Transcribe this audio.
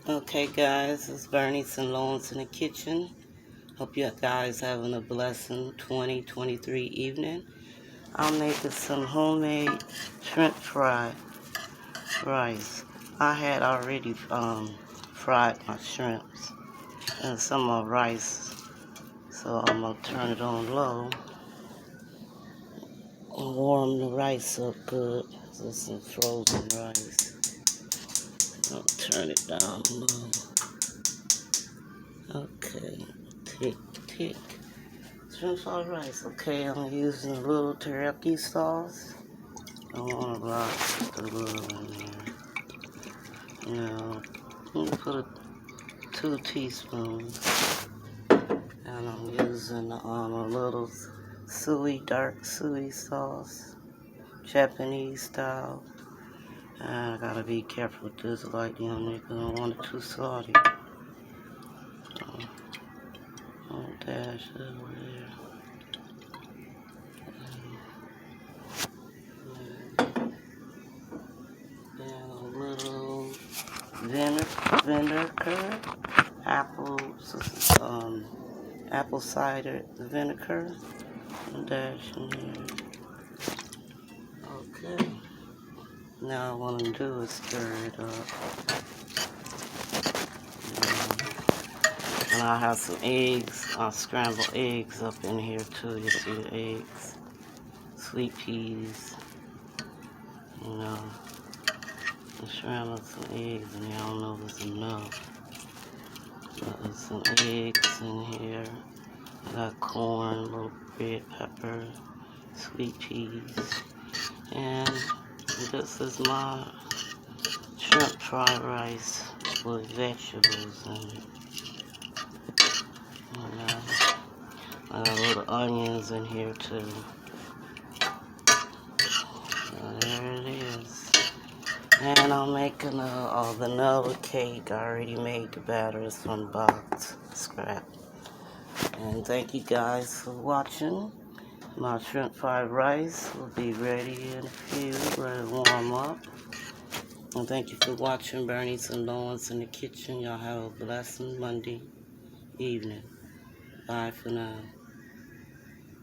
Okay, guys, it's Bernice and Lawrence in the kitchen. Hope you guys having a blessing 2023 evening. I'm making some homemade shrimp fried rice. I had already fried my shrimps and some of rice, so I'm gonna turn it on low and warm the rice up good. This is some frozen rice. I'll turn it down low. Okay, tick. Shrimp fried rice. Okay, I'm using a little teriyaki sauce. I want a lot, just a little in there. Now, I'm gonna put 2 teaspoons. And I'm using a little dark soy sauce, Japanese style. And I gotta be careful with this light on there because I don't want it too salty. So, I'll dash it over there. And a little vinegar, apple cider vinegar, and dash in here. Okay. Now what I'm gonna do is stir it up. And I have some eggs, scrambled eggs up in here too. You see the eggs, sweet peas, I scrambled some eggs in here. I don't know if it's enough. But there's some eggs in here. I got corn, little red pepper, sweet peas. And this is my shrimp fried rice with vegetables in it. I got little onions in here too. So there it is. And I'm making a vanilla cake. I already made the batter. It's from box scrap. And thank you guys for watching. My shrimp fried rice will be ready in a few. Let it warm up. And thank you for watching Bernice and Lawrence in the kitchen. Y'all have a blessed Monday evening. Bye for now.